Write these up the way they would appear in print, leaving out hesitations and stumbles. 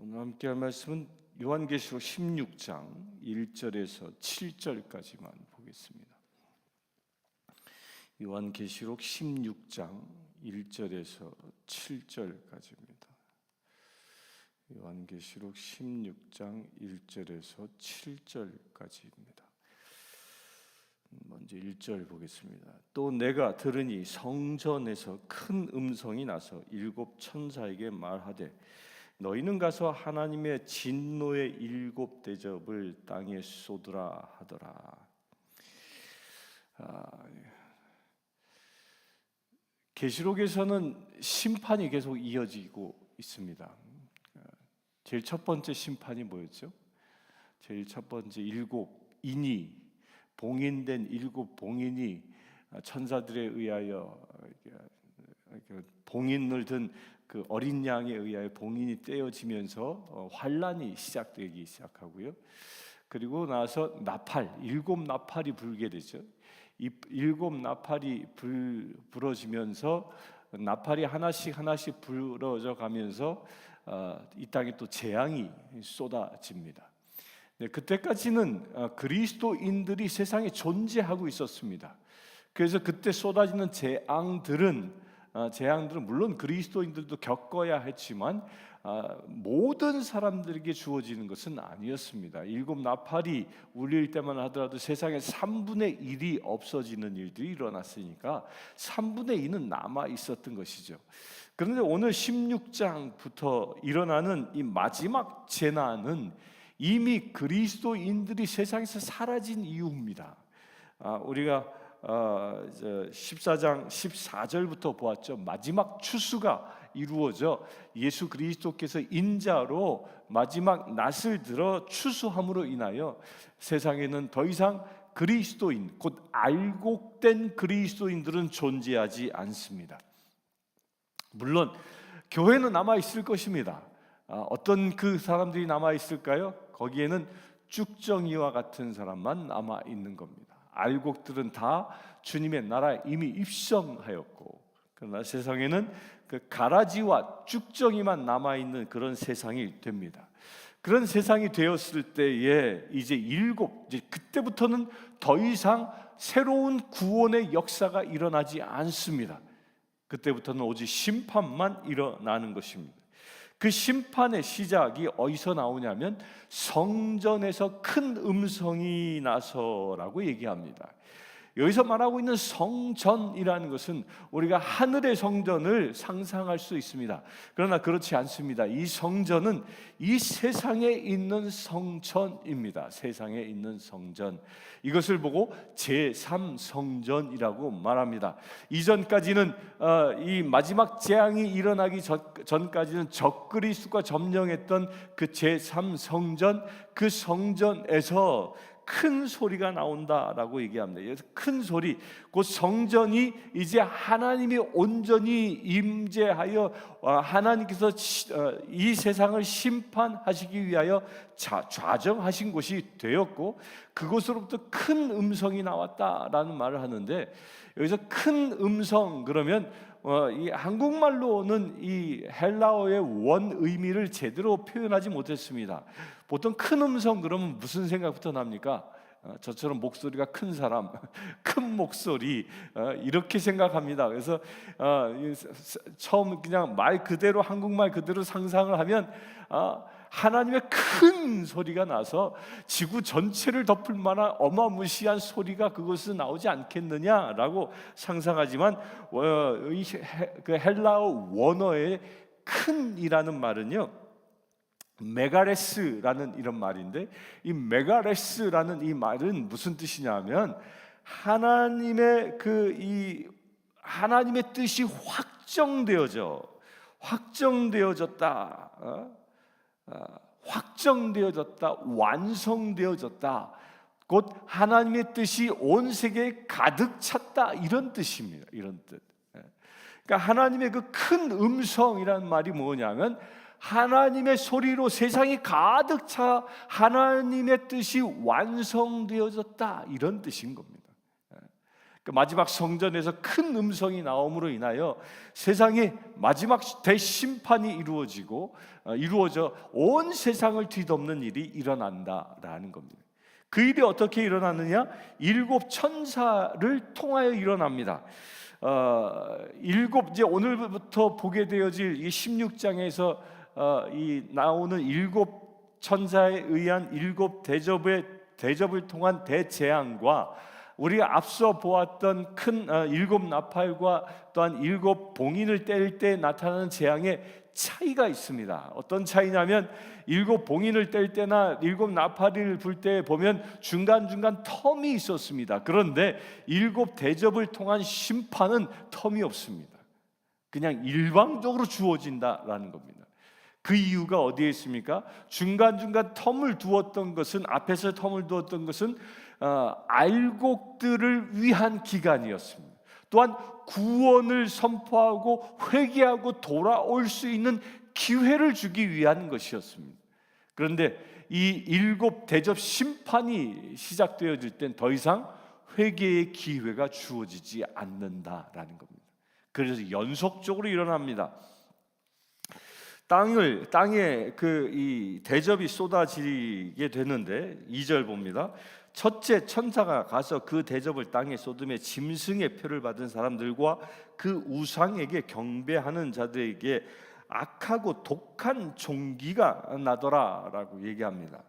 오늘 함께 할 말씀은 요한계시록 16장 1절에서 7절까지만 보겠습니다. 요한계시록 16장 1절에서 7절까지입니다. 요한계시록 16장 1절에서 7절까지입니다. 먼저 1절 보겠습니다. 또 내가 들으니 성전에서 큰 음성이 나서 일곱 천사에게 말하되 너희는 가서 하나님의 진노의 일곱 대접을 땅에 쏟으라 하더라. 계시록에서는 심판이 계속 이어지고 있습니다. 제일 첫 번째 심판이 뭐였죠? 제일 첫 번째 일곱 인이 봉인된 일곱 봉인이 천사들에 의하여 봉인을 든 그 어린 양에 의하여 봉인이 떼어지면서 환란이 시작하고요. 그리고 나서 나팔 일곱 나팔이 불게 되죠. 이 일곱 나팔이 불어지면서 나팔이 하나씩 불어져 가면서 이 땅에 또 재앙이 쏟아집니다. 네, 그때까지는 그리스도인들이 세상에 존재하고 있었습니다. 그래서 그때 쏟아지는 재앙들은 물론 그리스도인들도 겪어야 했지만 모든 사람들에게 주어지는 것은 아니었습니다. 일곱 나팔이 울릴 때만 하더라도 세상에 3분의 1이 없어지는 일들이 일어났으니까 3분의 2는 남아 있었던 것이죠. 그런데 오늘 16장부터 일어나는 이 마지막 재난은 이미 그리스도인들이 세상에서 사라진 이유입니다. 우리가 14장 14절부터 보았죠. 마지막 추수가 이루어져 예수 그리스도께서 인자로 마지막 낫을 들어 추수함으로 인하여 세상에는 더 이상 그리스도인, 곧 알곡된 그리스도인들은 존재하지 않습니다. 물론 교회는 남아 있을 것입니다. 어떤 그 사람들이 남아 있을까요? 거기에는 쭉정이와 같은 사람만 남아 있는 겁니다. 알곡들은 다 주님의 나라에 이미 입성하였고, 그러나 세상에는 그 가라지와 쭉정이만 남아 있는 그런 세상이 됩니다. 그런 세상이 되었을 때에 이제 그때부터는 더 이상 새로운 구원의 역사가 일어나지 않습니다. 그때부터는 오직 심판만 일어나는 것입니다. 그 심판의 시작이 어디서 나오냐면 성전에서 큰 음성이 나서라고 얘기합니다. 여기서 말하고 있는 성전이라는 것은 우리가 하늘의 성전을 상상할 수 있습니다. 그러나 그렇지 않습니다. 이 성전은 이 세상에 있는 성전입니다. 세상에 있는 성전. 이것을 보고 제3성전이라고 말합니다. 이전까지는 이 마지막 재앙이 일어나기 전까지는 적그리스도가 점령했던 그 제3성전, 그 성전에서 큰 소리가 나온다라고 얘기합니다. 그래서 큰 소리, 곧 성전이 이제 하나님이 온전히 임재하여 하나님께서 이 세상을 심판하시기 위하여 좌정하신 곳이 되었고, 그곳으로부터 큰 음성이 나왔다라는 말을 하는데, 여기서 큰 음성 그러면 이 한국말로는 이 헬라어의 원 의미를 제대로 표현하지 못했습니다. 보통 큰 음성 그러면 무슨 생각부터 납니까? 저처럼 목소리가 큰 사람, 큰 목소리 이렇게 생각합니다. 그래서 처음 그냥 말 그대로 한국말 그대로 상상을 하면 하나님의 큰 소리가 나서 지구 전체를 덮을 만한 어마무시한 소리가 그곳에서 나오지 않겠느냐라고 상상하지만 그 헬라어 원어의 큰이라는 말은요, 메가레스라는 이런 말인데, 이 메가레스라는 이 말은 무슨 뜻이냐면 하나님의 뜻이 확정되어졌다, 완성되어졌다. 곧 하나님의 뜻이 온 세계에 가득 찼다, 이런 뜻입니다. 이런 뜻. 그러니까 하나님의 그 큰 음성이라는 말이 뭐냐면 하나님의 소리로 세상이 가득 차 하나님의 뜻이 완성되어졌다, 이런 뜻인 겁니다. 그 마지막 성전에서 큰 음성이 나옴으로 인하여 세상에 마지막 대심판이 이루어져 온 세상을 뒤덮는 일이 일어난다라는 겁니다. 그 일이 어떻게 일어나느냐? 일곱 천사를 통하여 일어납니다. 이제 오늘부터 보게 되어질 이 16장에서 이 나오는 일곱 천사에 의한 일곱 대접을 통한 대재앙과 우리가 앞서 보았던 큰 일곱 나팔과 또한 일곱 봉인을 뗄 때 나타나는 재앙의 차이가 있습니다. 어떤 차이냐면 일곱 봉인을 뗄 때나 일곱 나팔을 불 때 보면 중간중간 텀이 있었습니다. 그런데 일곱 대접을 통한 심판은 텀이 없습니다. 그냥 일방적으로 주어진다라는 겁니다. 그 이유가 어디에 있습니까? 중간중간 텀을 두었던 것은, 앞에서 텀을 두었던 것은 알곡들을 위한 기간이었습니다. 또한 구원을 선포하고 회개하고 돌아올 수 있는 기회를 주기 위한 것이었습니다. 그런데 이 일곱 대접 심판이 시작되어질 땐 더 이상 회개의 기회가 주어지지 않는다라는 겁니다. 그래서 연속적으로 일어납니다. 땅에 이 대접이 쏟아지게 되는데 2절 봅니다. 첫째 천사가 가서 그 대접을 땅에 쏟음에 짐승의 표를 받은 사람들과 그 우상에게 경배하는 자들에게 악하고 독한 종기가 나더라라고 얘기합니다.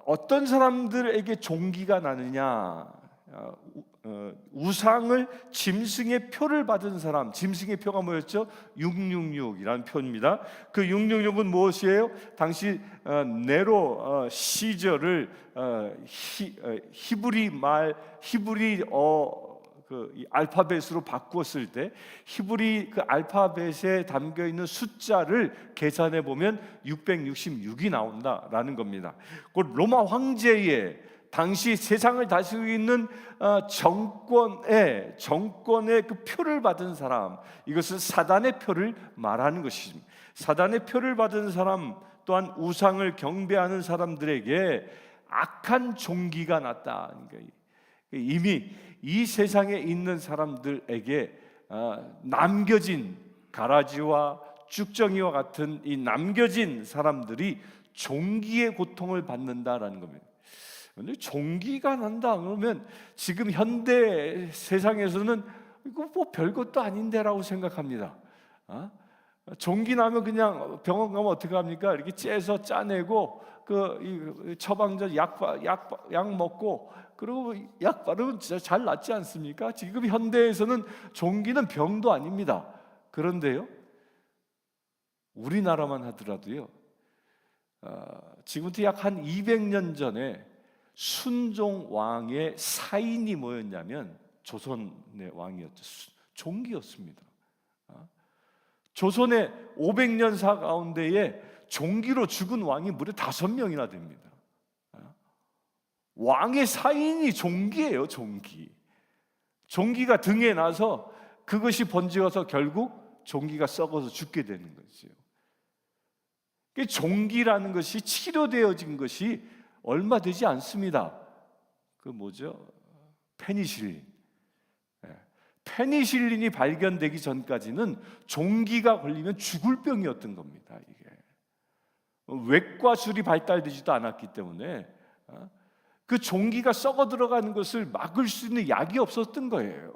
어떤 사람들에게 종기가 나느냐? 우상을 짐승의 표를 받은 사람, 짐승의 표가 뭐였죠? 666이라는 표입니다. 그 666은 무엇이에요? 당시 네로 시절을 이 알파벳으로 바꾸었을 때 히브리 그 알파벳에 담겨 있는 숫자를 계산해 보면 666이 나온다라는 겁니다. 그 로마 황제의 당시 세상을 다스리고 있는 정권의 그 표를 받은 사람, 이것은 사단의 표를 말하는 것입니다. 사단의 표를 받은 사람, 또한 우상을 경배하는 사람들에게 악한 종기가 났다. 그러니까 이미 이 세상에 있는 사람들에게 남겨진 가라지와 쭉정이와 같은 이 남겨진 사람들이 종기의 고통을 받는다라는 겁니다. 근데 종기가 난다 그러면 지금 현대 세상에서는 이거 뭐 별것도 아닌데라고 생각합니다. 종기 나면 그냥 병원 가면 어떻게 합니까? 이렇게 째서 짜내고 이 처방전 약 먹고 그리고 약 바르면 진짜 잘 낫지 않습니까? 지금 현대에서는 종기는 병도 아닙니다. 그런데요, 우리나라만 하더라도요, 지금부터 약 한 200년 전에 순종 왕의 사인이 뭐였냐면 조선의 왕이었죠. 종기였습니다. 조선의 500년사 가운데에 종기로 죽은 왕이 무려 5명이나 됩니다. 왕의 사인이 종기예요. 종기가 등에 나서 그것이 번지어서 결국 종기가 썩어서 죽게 되는 거죠. 종기라는 것이 치료되어진 것이 얼마 되지 않습니다. 페니실린. 페니실린이 발견되기 전까지는 종기가 걸리면 죽을 병이었던 겁니다. 이게 외과술이 발달되지도 않았기 때문에 그 종기가 썩어 들어가는 것을 막을 수 있는 약이 없었던 거예요.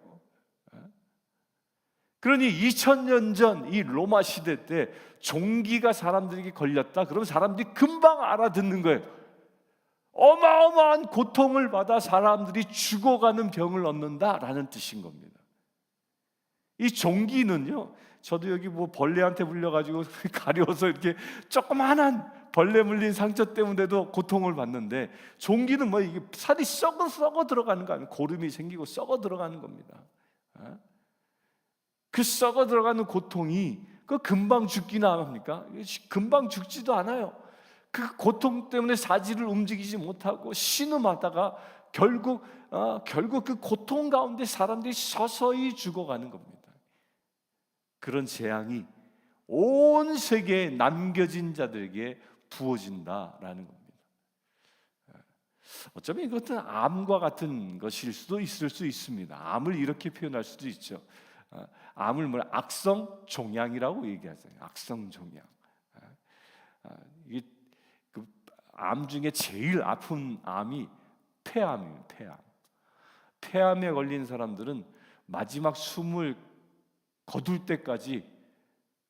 그러니 2000년 전 이 로마 시대 때 종기가 사람들에게 걸렸다 그러면 사람들이 금방 알아듣는 거예요. 어마어마한 고통을 받아 사람들이 죽어가는 병을 얻는다라는 뜻인 겁니다. 이 종기는요, 저도 여기 벌레한테 물려가지고 가려워서 이렇게 조그만한 벌레 물린 상처 때문에도 고통을 받는데, 종기는 이게 살이 썩어 들어가는 거 아니에요? 고름이 생기고 썩어 들어가는 겁니다. 그 썩어 들어가는 고통이 금방 죽기나 합니까? 금방 죽지도 않아요. 그 고통 때문에 사지를 움직이지 못하고 신음하다가 결국 그 고통 가운데 사람들이 서서히 죽어가는 겁니다. 그런 재앙이 온 세계에 남겨진 자들에게 부어진다라는 겁니다. 어쩌면 이것은 암과 같은 것일 수도 있을 수 있습니다. 암을 이렇게 표현할 수도 있죠. 암을 악성 종양이라고 얘기하잖아요. 악성 종양. 이게 암 중에 제일 아픈 암이 폐암이에요. 폐암. 폐암에 걸린 사람들은 마지막 숨을 거둘 때까지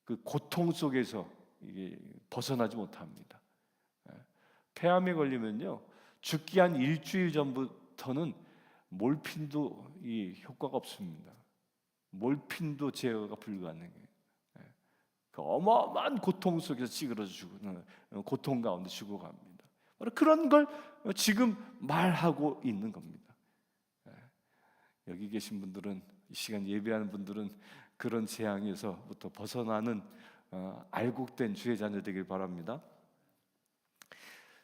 그 고통 속에서 이게 벗어나지 못합니다. 폐암에 걸리면요, 죽기 한 일주일 전부터는 몰핀도 이 효과가 없습니다. 몰핀도 제어가 불가능해요. 그 어마어마한 고통 속에서 찌그러져 죽는, 고통 가운데 죽어갑니다. 그런 걸 지금 말하고 있는 겁니다. 여기 계신 분들은, 이 시간 예배하는 분들은 그런 재앙에서부터 벗어나는 알곡된 주의 자녀 되길 바랍니다.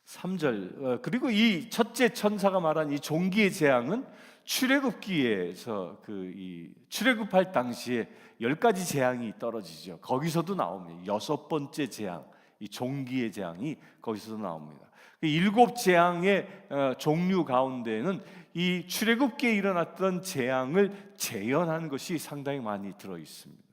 3절, 그리고 이 첫째 천사가 말한 이 종기의 재앙은 출애굽기에서 이 출애굽할 당시에 10가지 재앙이 떨어지죠. 거기서도 나옵니다. 6번째 재앙, 이 종기의 재앙이 거기서도 나옵니다. 7 재앙의 종류 가운데는 이 출애굽기에 일어났던 재앙을 재현한 것이 상당히 많이 들어 있습니다.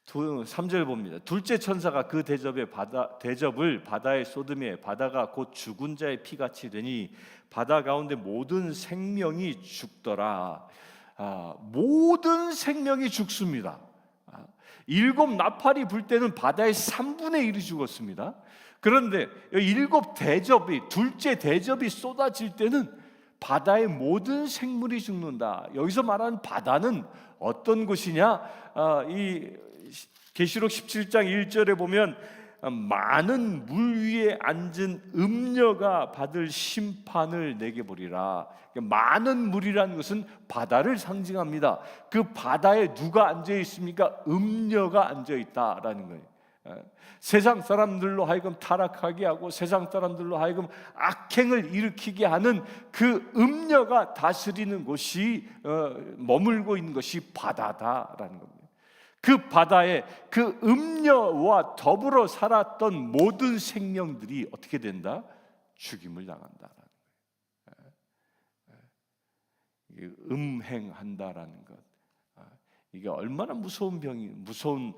3절 봅니다. 둘째 천사가 그 대접을 바다에 쏟으며 바다가 곧 죽은 자의 피같이 되니 바다 가운데 모든 생명이 죽더라. 모든 생명이 죽습니다. 7 나팔이 불 때는 바다의 3분의 1이 죽었습니다. 그런데 7 대접이, 둘째 대접이 쏟아질 때는 바다의 모든 생물이 죽는다. 여기서 말하는 바다는 어떤 곳이냐? 이 계시록 17장 1절에 보면 많은 물 위에 앉은 음녀가 받을 심판을 내게 보리라. 많은 물이라는 것은 바다를 상징합니다. 그 바다에 누가 앉아 있습니까? 음녀가 앉아 있다라는 거예요. 세상 사람들로 하여금 타락하게 하고 세상 사람들로 하여금 악행을 일으키게 하는 그 음녀가 다스리는 곳이, 머물고 있는 것이 바다다라는 겁니다. 그 바다에 그 음녀와 더불어 살았던 모든 생명들이 어떻게 된다? 죽임을 당한다라는 거예요. 이게 음행한다라는 것, 이게 얼마나 무서운 무서운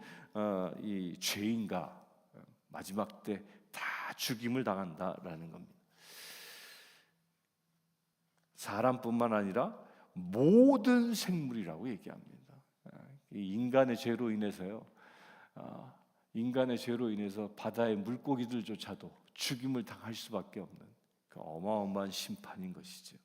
이 죄인가. 마지막 때 다 죽임을 당한다라는 겁니다. 사람뿐만 아니라 모든 생물이라고 얘기합니다. 인간의 죄로 인해서요, 인간의 죄로 인해서 바다의 물고기들조차도 죽임을 당할 수밖에 없는 그 어마어마한 심판인 것이죠.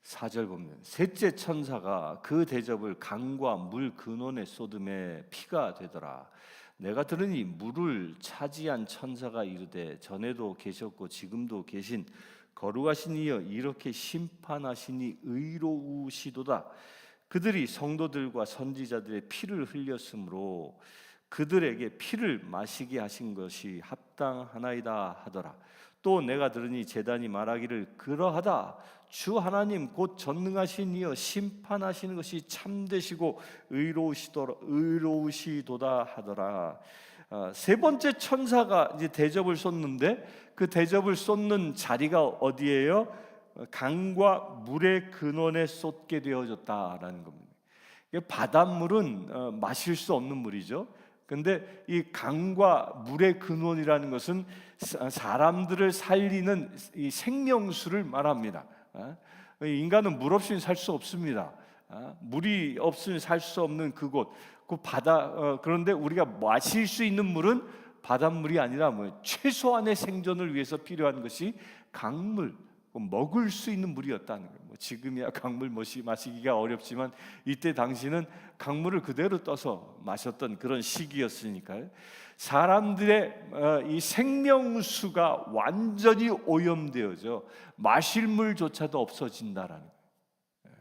4절 보면 셋째 천사가 그 대접을 강과 물 근원에 쏟음에 피가 되더라. 내가 들으니 물을 차지한 천사가 이르되 전에도 계셨고 지금도 계신 거룩하신 이여 이렇게 심판하시니 의로우시도다. 그들이 성도들과 선지자들의 피를 흘렸으므로 그들에게 피를 마시게 하신 것이 합당하나이다 하더라. 또 내가 들으니 제단이 말하기를 그러하다. 주 하나님 곧 전능하신 이여 심판하시는 것이 참되시고 의로우시도다 하더라. 세 번째 천사가 이제 대접을 쏟는데 그 대접을 쏟는 자리가 어디예요? 강과 물의 근원에 쏟게 되어졌다라는 겁니다. 바닷물은 마실 수 없는 물이죠. 근데 이 강과 물의 근원이라는 것은 사람들을 살리는 이 생명수를 말합니다. 인간은 물 없이는 살 수 없습니다. 물이 없으면 살 수 없는 그곳, 그 바다. 그런데 우리가 마실 수 있는 물은 바닷물이 아니라 최소한의 생존을 위해서 필요한 것이 강물, 먹을 수 있는 물이었다는 거예요. 지금이야 강물 마시기가 어렵지만 이때 당시는 강물을 그대로 떠서 마셨던 그런 시기였으니까요. 사람들의 이 생명수가 완전히 오염되어져 마실 물조차도 없어진다라는 거예요.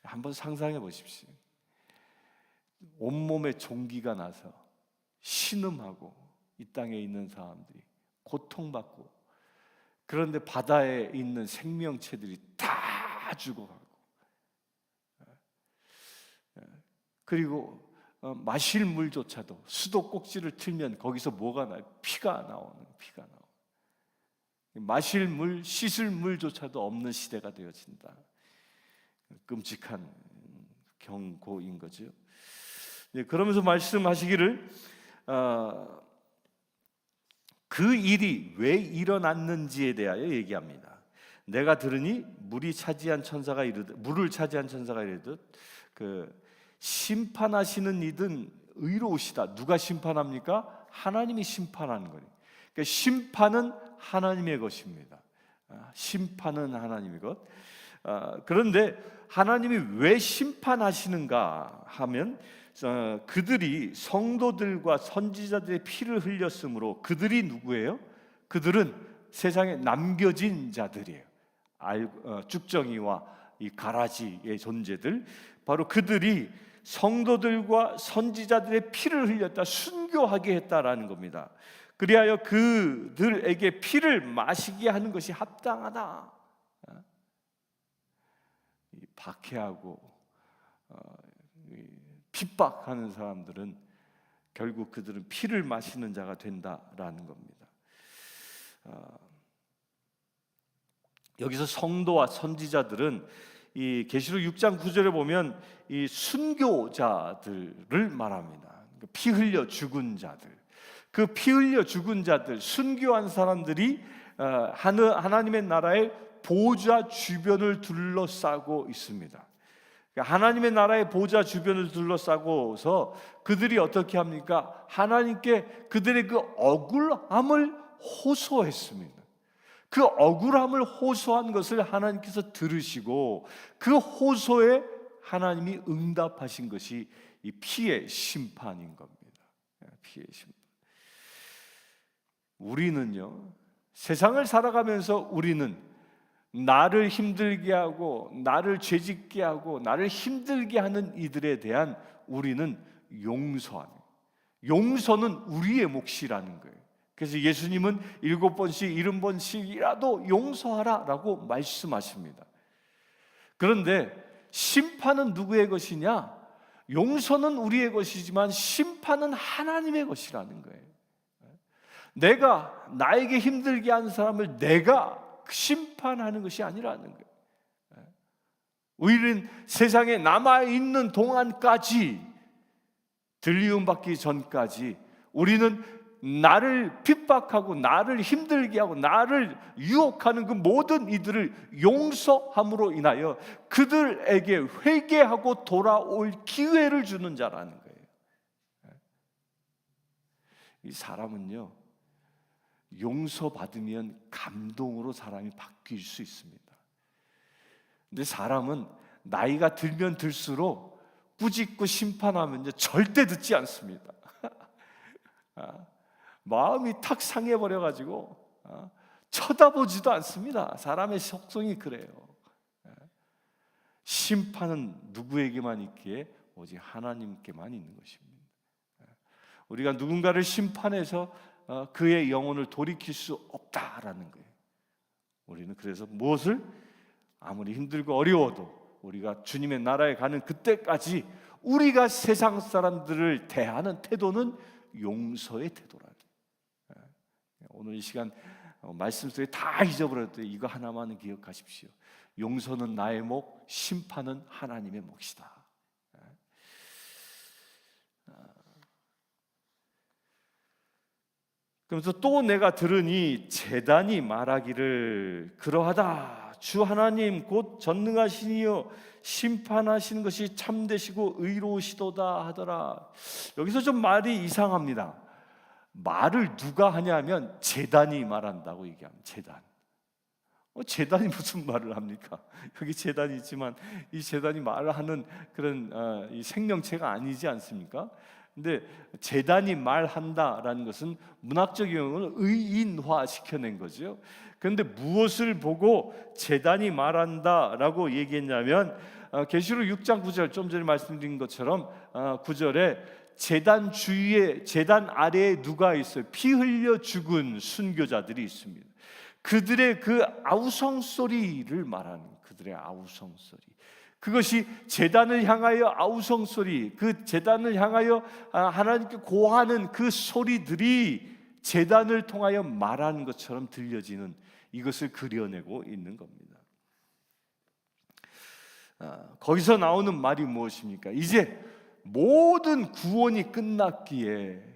한번 상상해 보십시오. 온몸에 종기가 나서 신음하고 이 땅에 있는 사람들이 고통받고, 그런데 바다에 있는 생명체들이 다 죽어가고, 그리고 마실 물조차도 수도꼭지를 틀면 거기서 뭐가 나요? 피가 나오는. 마실 물, 씻을 물조차도 없는 시대가 되어진다. 끔찍한 경고인 거죠. 그러면서 말씀하시기를 그 일이 왜 일어났는지에 대하여 얘기합니다. 내가 들으니 물을 차지한 천사가 이르듯 그 심판하시는 이든 의로우시다. 누가 심판합니까? 하나님이 심판하는 거예요. 그러니까 심판은 하나님의 것입니다. 심판은 하나님의 것. 그런데 하나님이 왜 심판하시는가 하면 그들이 성도들과 선지자들의 피를 흘렸으므로, 그들이 누구예요? 그들은 세상에 남겨진 자들이에요. 쭉정이와 이 가라지의 존재들, 바로 그들이 성도들과 선지자들의 피를 흘렸다, 순교하게 했다라는 겁니다. 그리하여 그들에게 피를 마시게 하는 것이 합당하다. 박해하고 핍박하는 사람들은 결국 그들은 피를 마시는 자가 된다라는 겁니다. 여기서 성도와 선지자들은 이 계시록 6장 9절에 보면 이 순교자들을 말합니다. 피 흘려 죽은 자들. 그 피 흘려 죽은 자들, 순교한 사람들이 하나님의 나라의 보좌 주변을 둘러싸고 있습니다. 하나님의 나라의 보좌 주변을 둘러싸고서 그들이 어떻게 합니까? 하나님께 그들의 그 억울함을 호소했습니다. 그 억울함을 호소한 것을 하나님께서 들으시고 그 호소에 하나님이 응답하신 것이 이 피의 심판인 겁니다. 피의 심판. 우리는요, 세상을 살아가면서 우리는 나를 힘들게 하고 나를 죄짓게 하고 나를 힘들게 하는 이들에 대한 우리는 용서하는, 용서는 우리의 몫이라는 거예요. 그래서 예수님은 7번씩 70번씩이라도 용서하라 라고 말씀하십니다. 그런데 심판은 누구의 것이냐? 용서는 우리의 것이지만 심판은 하나님의 것이라는 거예요. 내가 나에게 힘들게 하는 사람을 내가 심판하는 것이 아니라는 거예요. 우리는 세상에 남아있는 동안까지, 들리움 받기 전까지 우리는 나를 핍박하고 나를 힘들게 하고 나를 유혹하는 그 모든 이들을 용서함으로 인하여 그들에게 회개하고 돌아올 기회를 주는 자라는 거예요. 이 사람은요, 용서받으면 감동으로 사람이 바뀔 수 있습니다. 근데 사람은 나이가 들면 들수록 꾸짖고 심판하면 절대 듣지 않습니다. 마음이 탁 상해버려가지고 쳐다보지도 않습니다. 사람의 속성이 그래요. 심판은 누구에게만 있기에? 오직 하나님께만 있는 것입니다. 우리가 누군가를 심판해서 그의 영혼을 돌이킬 수 없다라는 거예요. 우리는 그래서 무엇을 아무리 힘들고 어려워도 우리가 주님의 나라에 가는 그때까지 우리가 세상 사람들을 대하는 태도는 용서의 태도라는 거예요. 오늘 이 시간 말씀 속에 다 잊어버렸더니 이거 하나만은 기억하십시오. 용서는 나의 몫, 심판은 하나님의 몫이다. 그러면서 또 내가 들으니 제단이 말하기를 그러하다. 주 하나님 곧 전능하시니요 심판하시는 것이 참되시고 의로우시도다 하더라. 여기서 좀 말이 이상합니다. 말을 누가 하냐면 제단이 말한다고 얘기합니다. 제단. 제단이 무슨 말을 합니까? 여기 제단이 있지만 이 제단이 말을 하는 그런 이 생명체가 아니지 않습니까? 근데 제단이 말한다라는 것은 문학적 용어를 의인화 시켜낸 거죠. 그런데 무엇을 보고 제단이 말한다라고 얘기했냐면 계시록 6장 9절, 좀 전에 말씀드린 것처럼 9절에 제단 주위에, 제단 아래에 누가 있어요? 피 흘려 죽은 순교자들이 있습니다. 그들의 그 아우성 소리를 말하는, 그들의 아우성 소리, 그것이 제단을 향하여 아우성 소리, 그 제단을 향하여 하나님께 고하는 그 소리들이 제단을 통하여 말하는 것처럼 들려지는, 이것을 그려내고 있는 겁니다. 거기서 나오는 말이 무엇입니까? 이제 모든 구원이 끝났기에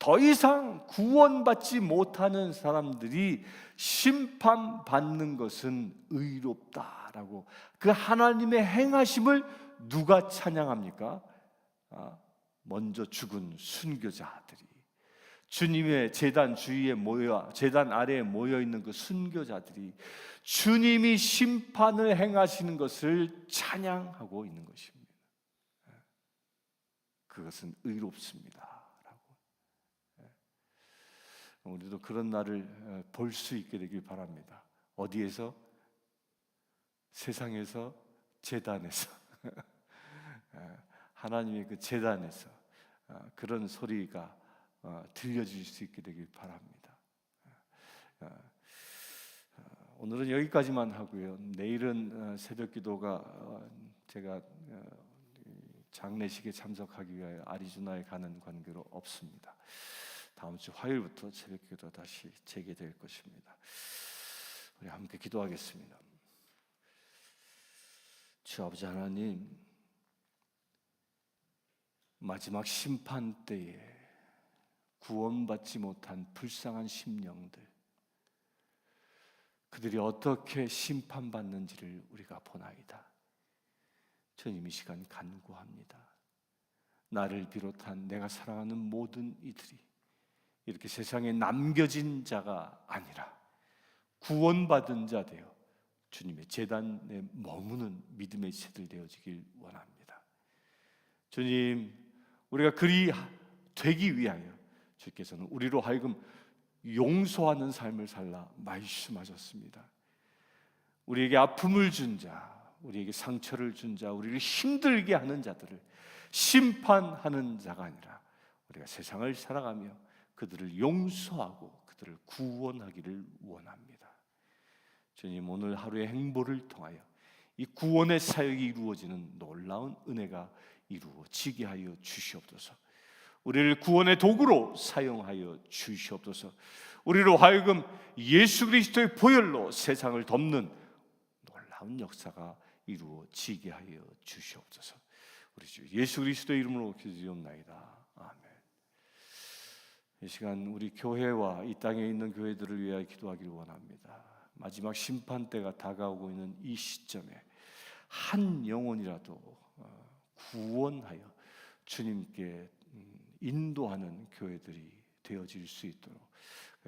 더 이상 구원받지 못하는 사람들이 심판받는 것은 의롭다라고, 그 하나님의 행하심을 누가 찬양합니까? 먼저 죽은 순교자들이, 주님의 제단 주위에 모여, 제단 아래에 모여 있는 그 순교자들이 주님이 심판을 행하시는 것을 찬양하고 있는 것입니다. 그것은 의롭습니다. 우리도 그런 날을 볼 수 있게 되길 바랍니다. 어디에서? 세상에서, 제단에서 하나님의 그 제단에서 그런 소리가 들려질 수 있게 되길 바랍니다. 오늘은 여기까지만 하고요. 내일은 새벽기도가 제가 장례식에 참석하기 위하여 아리조나에 가는 관계로 없습니다. 다음 주 화요일부터 새벽기도 다시 재개될 것입니다. 우리 함께 기도하겠습니다. 주 아버지 하나님, 마지막 심판 때에 구원받지 못한 불쌍한 심령들, 그들이 어떻게 심판받는지를 우리가 보나이다. 주님, 이 시간 간구합니다. 나를 비롯한 내가 사랑하는 모든 이들이 이렇게 세상에 남겨진 자가 아니라 구원받은 자 되어 주님의 제단에 머무는 믿음의 새들 되어지길 원합니다. 주님, 우리가 그리 되기 위하여 주께서는 우리로 하여금 용서하는 삶을 살라 말씀하셨습니다. 우리에게 아픔을 준 자, 우리에게 상처를 준 자, 우리를 힘들게 하는 자들을 심판하는 자가 아니라 우리가 세상을 살아가며 그들을 용서하고 그들을 구원하기를 원합니다. 주님, 오늘 하루의 행보를 통하여 이 구원의 사역이 이루어지는 놀라운 은혜가 이루어지게 하여 주시옵소서. 우리를 구원의 도구로 사용하여 주시옵소서. 우리로 하여금 예수 그리스도의 보혈로 세상을 덮는 놀라운 역사가 이루어지게 하여 주시옵소서. 우리 주 예수 그리스도의 이름으로 기도드리옵나이다. 아멘. 이 시간 우리 교회와 이 땅에 있는 교회들을 위하여 기도하기를 원합니다. 마지막 심판 때가 다가오고 있는 이 시점에 한 영혼이라도 구원하여 주님께 인도하는 교회들이 되어질 수 있도록,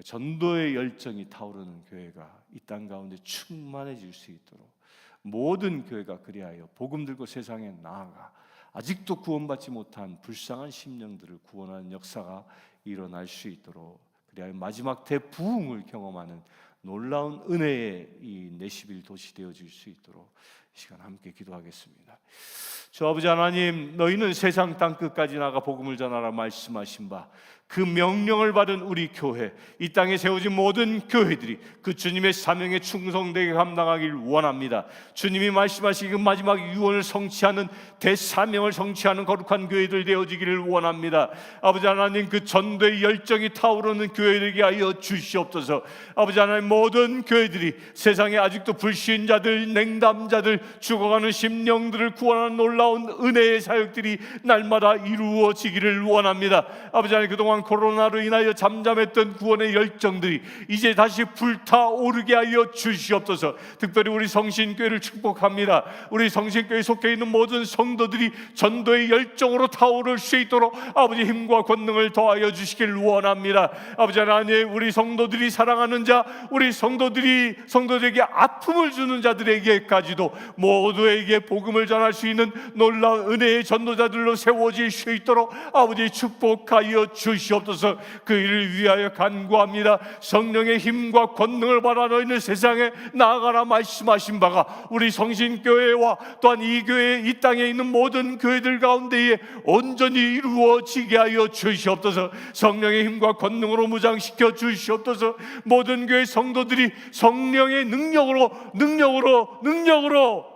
전도의 열정이 타오르는 교회가 이 땅 가운데 충만해질 수 있도록 모든 교회가 그리하여 복음 들고 세상에 나아가 아직도 구원받지 못한 불쌍한 심령들을 구원하는 역사가 일어날 수 있도록, 그리하여 마지막 대부흥을 경험하는 놀라운 은혜의 이 내시빌 도시 되어질 수 있도록 이 시간 함께 기도하겠습니다. 주 아버지 하나님, 너희는 세상 땅 끝까지 나가 복음을 전하라 말씀하신 바 그 명령을 받은 우리 교회, 이 땅에 세워진 모든 교회들이 그 주님의 사명에 충성되게 감당하길 원합니다. 주님이 말씀하신 그 마지막 유언을 성취하는 대사명을 성취하는 거룩한 교회들 되어지기를 원합니다. 아버지 하나님, 그 전도의 열정이 타오르는 교회들에게 하여 주시옵소서. 아버지 하나님, 모든 교회들이 세상에 아직도 불신자들, 냉담자들, 죽어가는 심령들을 구원하는 놀라운 은혜의 사역들이 날마다 이루어지기를 원합니다. 아버지 하나님, 그동안 코로나로 인하여 잠잠했던 구원의 열정들이 이제 다시 불타오르게 하여 주시옵소서. 특별히 우리 성신교회를 축복합니다. 우리 성신교회에 속해 있는 모든 성도들이 전도의 열정으로 타오를 수 있도록 아버지 힘과 권능을 더하여 주시길 원합니다. 아버지 하나님, 우리 성도들이 사랑하는 자, 우리 성도들에게 아픔을 주는 자들에게까지도 모두에게 복음을 전할 수 있는 놀라운 은혜의 전도자들로 세워질 수 있도록 아버지 축복하여 주시옵소서. 그 일을 위하여 간구합니다. 성령의 힘과 권능을 받아 너희는 세상에 나아가라 말씀하신 바가 우리 성신교회와 또한 이 교회, 이 땅에 있는 모든 교회들 가운데에 온전히 이루어지게 하여 주시옵소서. 성령의 힘과 권능으로 무장시켜 주시옵소서. 모든 교회 성도들이 성령의 능력으로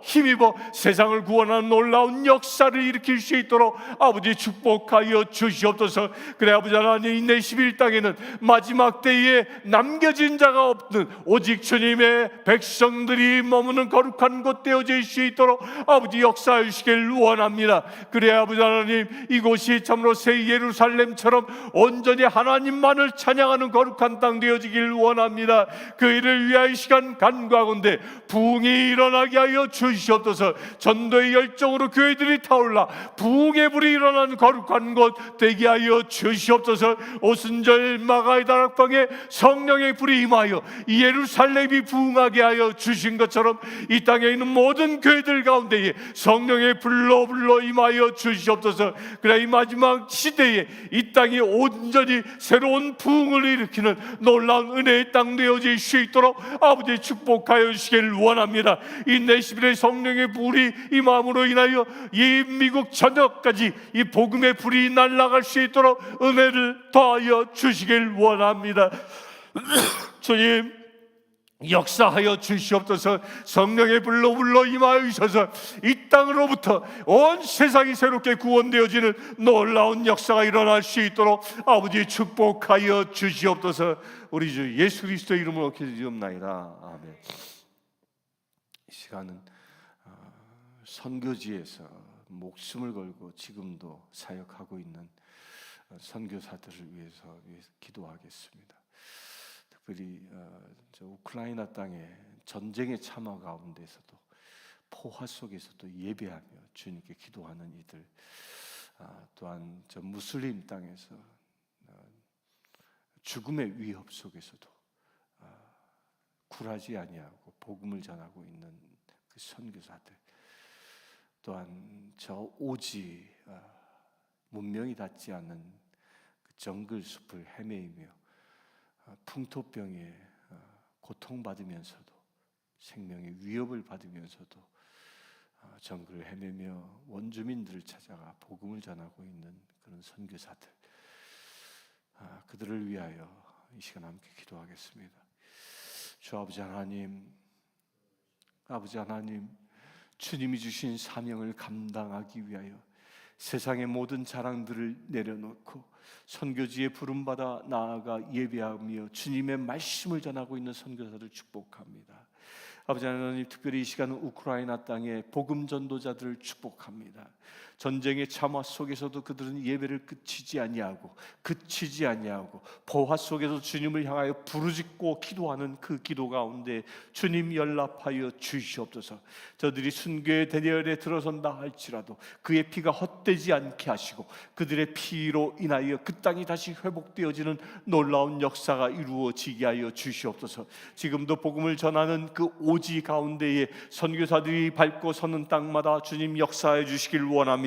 힘써 힘입어 세상을 구원하는 놀라운 역사를 일으킬 수 있도록 아버지 축복하여 주시옵소서. 그래 아버지 하나님, 인내 11 땅에는 마지막 때에 남겨진 자가 없는 오직 주님의 백성들이 머무는 거룩한 곳 되어질 수 있도록 아버지 역사해 주시길 원합니다. 그래 아버지 하나님, 이곳이 참으로 새 예루살렘처럼 온전히 하나님만을 찬양하는 거룩한 땅 되어지길 원합니다. 그 일을 위하여 시간 간구하건대 부흥이 일어나게 하여 주시옵소서. 전도의 열정으로 교회들이 타올라 부흥의 불이 일어나는 거룩한 곳 되게 하여 주시옵소서. 오순절 마가의 다락방에 성령의 불이 임하여 이 예루살렘이 부흥하게 하여 주신 것처럼 이 땅에 있는 모든 교회들 가운데에 성령의 불로 임하여 주시옵소서. 그래 이 마지막 시대에 이 땅이 온전히 새로운 부흥을 일으키는 놀라운 은혜의 땅 되어질 수 있도록 아버지 축복하여 주시길 원합니다. 이 내시빌의 성령의 불이 임함으로 인하여 이 미국 전역까지 이 복음의 불이 날아갈 수 있도록 은혜를 더하여 주시길 원합니다. 주님 역사하여 주시옵소서. 성령의 불로 임하여 주셔서 이 땅으로부터 온 세상이 새롭게 구원되어지는 놀라운 역사가 일어날 수 있도록 아버지 축복하여 주시옵소서. 우리 주 예수 그리스도의 이름으로 기도드리옵나이다. 아멘. 이 시간은 선교지에서 목숨을 걸고 지금도 사역하고 있는 선교사들을 위해서 기도하겠습니다. 특별히 우크라이나 땅의 전쟁의 참화 가운데서도 포화 속에서도 예배하며 주님께 기도하는 이들, 또한 저 무슬림 땅에서 죽음의 위협 속에서도 굴하지 아니하고 복음을 전하고 있는 그 선교사들, 또한 저 오지 문명이 닿지 않는 그 정글 숲을 헤매이며 풍토병에 고통받으면서도 생명의 위협을 받으면서도 정글을 헤매며 원주민들을 찾아가 복음을 전하고 있는 그런 선교사들, 그들을 위하여 이 시간 함께 기도하겠습니다. 주 아버지 하나님, 주님이 주신 사명을 감당하기 위하여 세상의 모든 자랑들을 내려놓고 선교지에 부름받아 나아가 예배하며 주님의 말씀을 전하고 있는 선교사를 축복합니다. 아버지 하나님, 특별히 이 시간은 우크라이나 땅의 복음 전도자들을 축복합니다. 전쟁의 참화 속에서도 그들은 예배를 그치지 아니하고 포화 속에서 주님을 향하여 부르짖고 기도하는 그 기도 가운데 주님 연락하여 주시옵소서. 저들이 순교의 대열에 들어선다 할지라도 그의 피가 헛되지 않게 하시고 그들의 피로 인하여 그 땅이 다시 회복되어지는 놀라운 역사가 이루어지게 하여 주시옵소서. 지금도 복음을 전하는 그 오지 가운데에 선교사들이 밟고 서는 땅마다 주님 역사해 주시길 원합니다.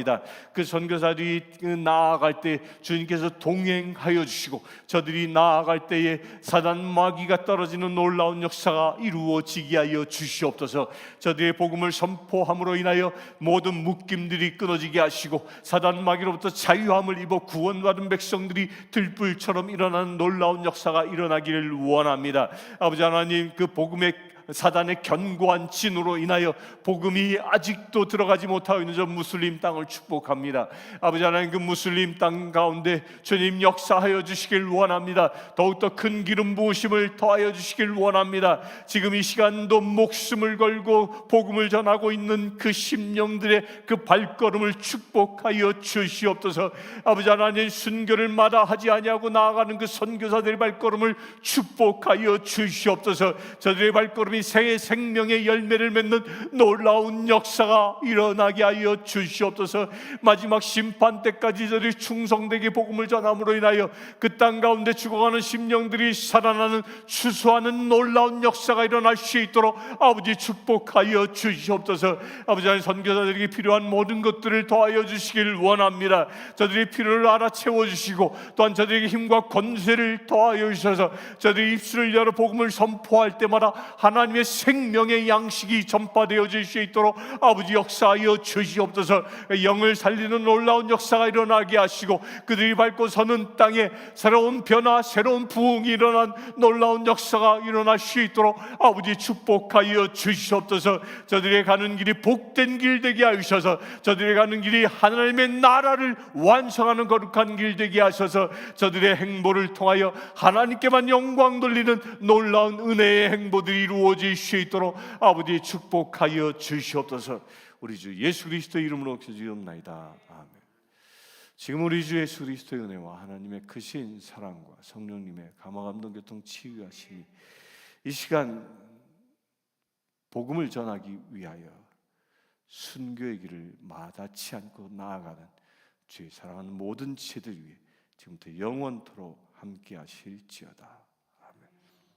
그 선교사들이 나아갈 때 주님께서 동행하여 주시고 저들이 나아갈 때에 사단 마귀가 떨어지는 놀라운 역사가 이루어지게 하여 주시옵소서. 저들의 복음을 선포함으로 인하여 모든 묶임들이 끊어지게 하시고 사단 마귀로부터 자유함을 입어 구원받은 백성들이 들불처럼 일어나는 놀라운 역사가 일어나기를 원합니다. 아버지 하나님, 그 복음의 사단의 견고한 진으로 인하여 복음이 아직도 들어가지 못하고 있는 저 무슬림 땅을 축복합니다. 아버지 하나님, 그 무슬림 땅 가운데 주님 역사하여 주시길 원합니다. 더욱더 큰 기름 부으심을 더하여 주시길 원합니다. 지금 이 시간도 목숨을 걸고 복음을 전하고 있는 그 심령들의 그 발걸음을 축복하여 주시옵소서. 아버지 하나님, 순교를 마다하지 아니하고 나아가는 그 선교사들의 발걸음을 축복하여 주시옵소서. 저들의 발걸음이 새 생명의 열매를 맺는 놀라운 역사가 일어나게 하여 주시옵소서. 마지막 심판 때까지 저들이 충성되게 복음을 전함으로 인하여 그 땅 가운데 죽어가는 심령들이 살아나는 추수하는 놀라운 역사가 일어날 수 있도록 아버지 축복하여 주시옵소서. 아버지 하나님, 선교사들에게 필요한 모든 것들을 더하여 주시길 원합니다. 저들의 필요를 알아채워 주시고 또한 저들에게 힘과 권세를 더하여 주셔서 저들이 입술을 열어 복음을 선포할 때마다 하나님 하나님의 생명의 양식이 전파되어질 수 있도록 아버지 역사하여 주시옵소서. 영을 살리는 놀라운 역사가 일어나게 하시고 그들이 밟고 서는 땅에 새로운 변화, 새로운 부흥이 일어난 놀라운 역사가 일어날 수 있도록 아버지 축복하여 주시옵소서. 저들의 가는 길이 복된 길 되게 하셔서 저들의 가는 길이 하나님의 나라를 완성하는 거룩한 길 되게 하셔서 저들의 행보를 통하여 하나님께만 영광 돌리는 놀라운 은혜의 행보들이 이루어질 수 있도록 아버지 축복하여 주시옵소서. 우리 주 예수 그리스도의 이름으로 기도드리옵나이다. 아멘. 지금 우리 주 예수 그리스도의 은혜와 하나님의 크신 사랑과 성령님의 감화감동 교통 치유하심이 이 시간 복음을 전하기 위하여 순교의 길을 마다치 않고 나아가는 주의 사랑하는 모든 지체들 위해 지금부터 영원토록 함께 하실지어다.